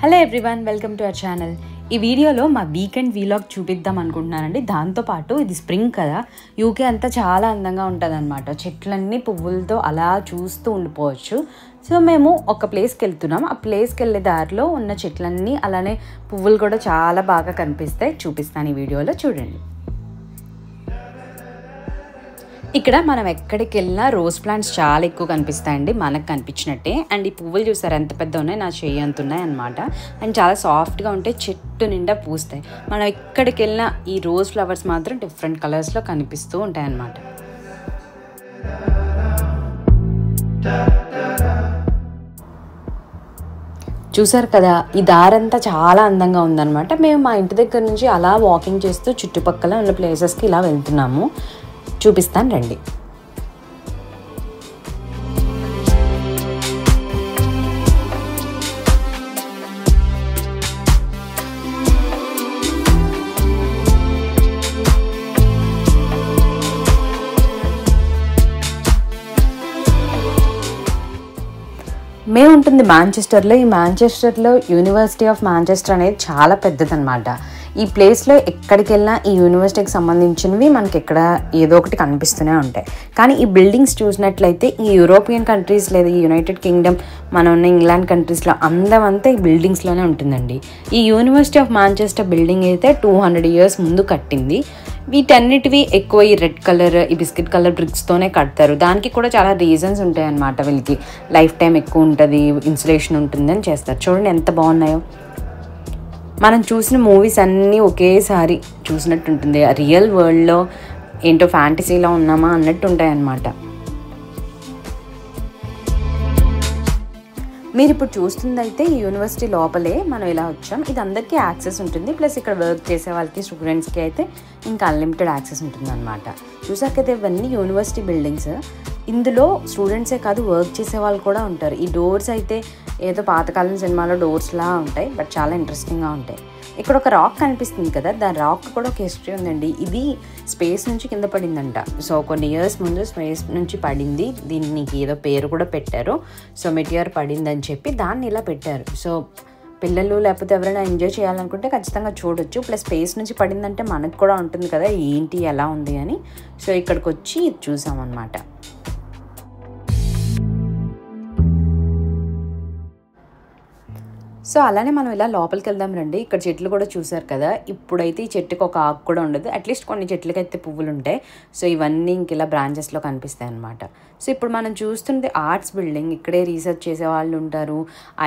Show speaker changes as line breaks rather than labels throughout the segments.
Hello everyone, welcome to our channel. ఈ వీడియోలో మా వీకెండ్ వీలాగ్ చూపిద్దాం అనుకుంటున్నానండి. దాంతోపాటు ఇది స్ప్రింగ్ కదా, యూకే అంతా చాలా అందంగా ఉంటుంది అనమాట. చెట్లన్నీ పువ్వులతో అలా చూస్తూ ఉండిపోవచ్చు. సో మేము ఒక ప్లేస్కి వెళ్తున్నాం. ఆ ప్లేస్కి వెళ్ళే దారిలో ఉన్న చెట్లన్నీ అలానే పువ్వులు కూడా చాలా బాగా కనిపిస్తాయి. చూపిస్తాను ఈ వీడియోలో, చూడండి. ఇక్కడ మనం ఎక్కడికి వెళ్ళినా రోజ్ ప్లాంట్స్ చాలా ఎక్కువ కనిపిస్తాయండి, మనకు కనిపించినట్టే. అండ్ ఈ పువ్వులు చూసారు ఎంత పెద్ద ఉన్నాయి, నా చెయ్యి అంత ఉన్నాయి అనమాట. అండ్ చాలా సాఫ్ట్గా ఉంటాయి, చెట్టు నిండా పూస్తాయి. మనం ఎక్కడికి వెళ్ళినా ఈ రోజ్ ఫ్లవర్స్ మాత్రం డిఫరెంట్ కలర్స్లో కనిపిస్తూ ఉంటాయి అన్నమాట. చూసారు కదా, ఈ దారంతా చాలా అందంగా ఉందన్నమాట. మేము మా ఇంటి దగ్గర నుంచి అలా వాకింగ్ చేస్తూ చుట్టుపక్కల ఉన్న ప్లేసెస్కి ఇలా వెళ్తున్నాము. చూపిస్తాను రండి. మేము ఉంటుంది మాంచెస్టర్లో. ఈ మాంచెస్టర్లో యూనివర్సిటీ ఆఫ్ మాంచెస్టర్ అనేది చాలా పెద్దదన్నమాట. ఈ ప్లేస్లో ఎక్కడికి వెళ్ళినా ఈ యూనివర్సిటీకి సంబంధించినవి మనకి ఇక్కడ ఏదో ఒకటి కనిపిస్తూనే ఉంటాయి. కానీ ఈ బిల్డింగ్స్ చూసినట్లయితే ఈ యూరోపియన్ కంట్రీస్ లేదా ఈ యునైటెడ్ కింగ్డమ్, మనం ఉన్న ఇంగ్లాండ్ కంట్రీస్లో అందం అంతా ఈ బిల్డింగ్స్లోనే ఉంటుందండి. ఈ యూనివర్సిటీ ఆఫ్ మాంచెస్టర్ బిల్డింగ్ అయితే 200 years ముందు కట్టింది. వీటన్నిటివి ఎక్కువ ఈ రెడ్ కలర్, ఈ బిస్కెట్ కలర్ బ్రిక్స్తోనే కడతారు. దానికి కూడా చాలా రీజన్స్ ఉంటాయి అన్నమాట. వీళ్ళకి లైఫ్ టైం ఎక్కువ ఉంటుంది, ఇన్సులేషన్ ఉంటుంది అని చేస్తారు. చూడండి ఎంత బాగున్నాయో. మనం చూసిన మూవీస్ అన్నీ ఒకేసారి చూసినట్టు ఉంటుంది. రియల్ వరల్డ్లో ఏంటో ఫ్యాంటసీలో ఉన్నామా అన్నట్టు ఉంటాయి అన్నమాట. మీరు ఇప్పుడు చూస్తుంది అయితే ఈ యూనివర్సిటీ లోపలే మనం ఇలా వచ్చాం. ఇది అందరికీ యాక్సెస్ ఉంటుంది. ప్లస్ ఇక్కడ వర్క్ చేసే వాళ్ళకి, స్టూడెంట్స్కి అయితే ఇంకా అన్లిమిటెడ్ యాక్సెస్ ఉంటుంది అనమాట. చూసాకైతే ఇవన్నీ యూనివర్సిటీ బిల్డింగ్స్. ఇందులో స్టూడెంట్సే కాదు, వర్క్ చేసే వాళ్ళు కూడా ఉంటారు. ఈ డోర్స్ అయితే ఏదో పాతకాలం సినిమాలో డోర్స్లా ఉంటాయి, బట్ చాలా ఇంట్రెస్టింగ్గా ఉంటాయి. ఇక్కడ ఒక రాక్ కనిపిస్తుంది కదా, దాని రాక్ కూడా ఒక హిస్టరీ ఉందండి. ఇది స్పేస్ నుంచి కింద పడిందంట. సో కొన్ని ఇయర్స్ ముందు స్పేస్ నుంచి పడింది. దీనికి ఏదో పేరు కూడా పెట్టారు. సో మెటియర్ పడిందని చెప్పి దాన్ని ఇలా పెట్టారు. సో పిల్లలు లేకపోతే ఎవరైనా ఎంజాయ్ చేయాలనుకుంటే ఖచ్చితంగా చూడొచ్చు. ప్లస్ స్పేస్ నుంచి పడిందంటే మనకు కూడా ఉంటుంది కదా, ఏంటి ఎలా ఉంది అని. సో ఇక్కడికి వచ్చి ఇది చూసామన్నమాట. సో అలానే మనం ఇలా లోపలికి వెళ్దాం రండి. ఇక్కడ చెట్లు కూడా చూసారు కదా. ఇప్పుడైతే ఈ చెట్టుకి ఒక ఆకు కూడా ఉండదు. అట్లీస్ట్ కొన్ని చెట్లకైతే పువ్వులు ఉంటాయి. సో ఇవన్నీ ఇంక ఇలా బ్రాంచెస్లో కనిపిస్తాయి అన్నమాట. సో ఇప్పుడు మనం చూస్తుంది ఆర్ట్స్ బిల్డింగ్. ఇక్కడే రీసెర్చ్ చేసే వాళ్ళు ఉంటారు,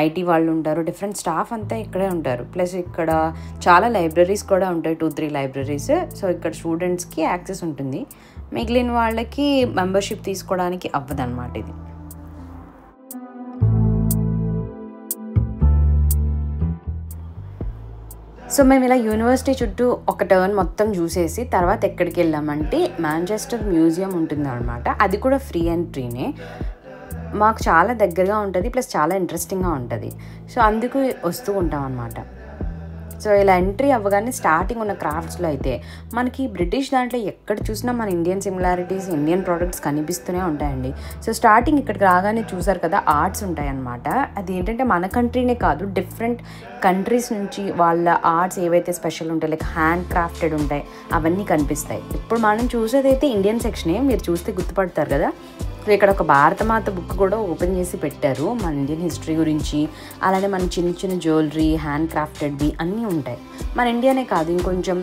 ఐటీ వాళ్ళు ఉంటారు, డిఫరెంట్ స్టాఫ్ అంతా ఇక్కడే ఉంటారు. ప్లస్ ఇక్కడ చాలా లైబ్రరీస్ కూడా ఉంటాయి, 2-3 లైబ్రరీస్. సో ఇక్కడ స్టూడెంట్స్కి యాక్సెస్ ఉంటుంది, మిగిలిన వాళ్ళకి మెంబర్షిప్ తీసుకోవడానికి అవ్వదన్నమాట ఇది. సో మేము ఇలా యూనివర్సిటీ చుట్టూ ఒక టర్న్ మొత్తం చూసేసి తర్వాత ఎక్కడికి వెళ్ళామంటే మాంచెస్టర్ మ్యూజియం ఉంటుంది అనమాట. అది కూడా ఫ్రీ ఎంట్రీనే, మాకు చాలా దగ్గరగా ఉంటుంది, ప్లస్ చాలా ఇంట్రెస్టింగ్గా ఉంటుంది. సో అందుకు వస్తూ ఉంటాం అనమాట. సో ఇలా ఎంట్రీ అవ్వగానే స్టార్టింగ్ ఉన్న క్రాఫ్ట్స్లో అయితే మనకి బ్రిటిష్ దాంట్లో ఎక్కడ చూసినా మన ఇండియన్ సిమిలారిటీస్, ఇండియన్ ప్రోడక్ట్స్ కనిపిస్తూనే ఉంటాయండి. సో స్టార్టింగ్ ఇక్కడికి రాగానే చూసారు కదా, ఆర్ట్స్ ఉంటాయన్నమాట. అది ఏంటంటే మన కంట్రీనే కాదు, డిఫరెంట్ కంట్రీస్ నుంచి వాళ్ళ ఆర్ట్స్ ఏవైతే స్పెషల్ ఉంటాయి, లైక్ హ్యాండ్ క్రాఫ్టెడ్ ఉంటాయి, అవన్నీ కనిపిస్తాయి. ఇప్పుడు మనం చూసేదైతే ఇండియన్ సెక్షనే, మీరు చూస్తే గుర్తుపడతారు కదా. సో ఇక్కడ ఒక భారతమాత బుక్ కూడా ఓపెన్ చేసి పెట్టారు, మన ఇండియన్ హిస్టరీ గురించి. అలానే మన చిన్న చిన్న జ్యువెలరీ, హ్యాండ్ క్రాఫ్టెడ్వి అన్నీ ఉంటాయి. మన ఇండియానే కాదు, ఇంకొంచెం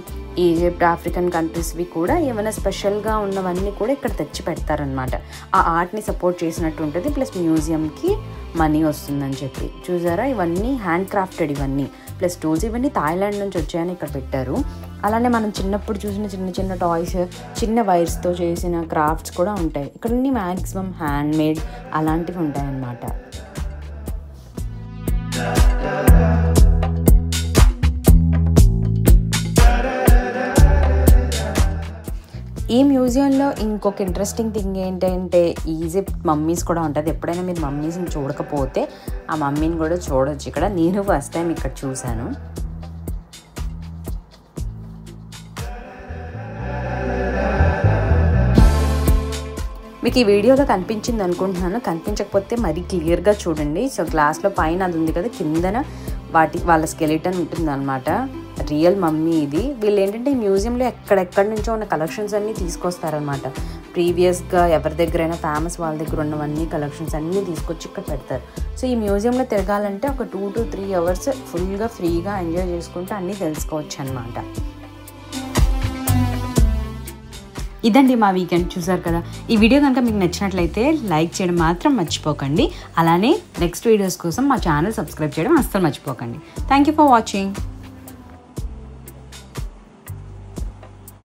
ఈజిప్ట్, ఆఫ్రికన్ కంట్రీస్వి కూడా ఏమైనా స్పెషల్గా ఉన్నవన్నీ కూడా ఇక్కడ తెచ్చి పెడతారనమాట. ఆ ఆర్ట్ని సపోర్ట్ చేసినట్టు ఉంటుంది. ప్లస్ మ్యూజియంకి మనీ వస్తుందని చెప్పి. చూసారా, ఇవన్నీ హ్యాండ్ క్రాఫ్టెడ్, ఇవన్నీ ప్లస్ టూల్స్, ఇవన్నీ థాయిలాండ్ నుంచి వచ్చాయని ఇక్కడ పెట్టారు. అలానే మనం చిన్నప్పుడు చూసిన చిన్న చిన్న టాయ్స్, చిన్న వైర్స్తో చేసిన క్రాఫ్ట్స్ కూడా ఉంటాయి. ఇక్కడ అన్ని మ్యాక్సిమం హ్యాండ్ మేడ్ అలాంటివి ఉంటాయన్నమాట. ఈ మ్యూజియంలో ఇంకొక ఇంట్రెస్టింగ్ థింగ్ ఏంటంటే ఈజిప్ట్ మమ్మీస్ కూడా ఉంటుంది. ఎప్పుడైనా మీరు మమ్మీస్ని చూడకపోతే ఆ మమ్మీని కూడా చూడొచ్చు ఇక్కడ. నేను ఫస్ట్ టైం ఇక్కడ చూశాను. మీకు ఈ వీడియోలో కనిపించింది అనుకుంటున్నాను. కనిపించకపోతే మరీ క్లియర్గా చూడండి. సో గ్లాస్లో పైన అది ఉంది కదా, కిందన వాళ్ళ స్కెలిటన్ ఉంటుందన్నమాట. రియల్ మమ్మీ ఇది. వీళ్ళు ఏంటంటే ఈ మ్యూజియంలో ఎక్కడెక్కడి నుంచో ఉన్న కలెక్షన్స్ అన్నీ తీసుకొస్తారనమాట. ప్రీవియస్గా ఎవరి దగ్గరైనా ఫేమస్ వాళ్ళ దగ్గర ఉన్నవన్నీ కలెక్షన్స్ అన్నీ తీసుకొచ్చి ఇక్కడ పెడతారు. సో ఈ మ్యూజియంలో తిరగాలంటే ఒక 2 to 3 hours ఫుల్గా ఫ్రీగా ఎంజాయ్ చేసుకుంటూ అన్నీ తెలుసుకోవచ్చు అనమాట. ఇదండి మా వీకెండ్. చూసారు కదా. ఈ వీడియో కనుక మీకు నచ్చినట్లయితే లైక్ చేయడం మాత్రం మర్చిపోకండి. అలానే నెక్స్ట్ వీడియోస్ కోసం మా ఛానల్ సబ్స్క్రైబ్ చేయడం అస్సలు మర్చిపోకండి. Thank you for watching.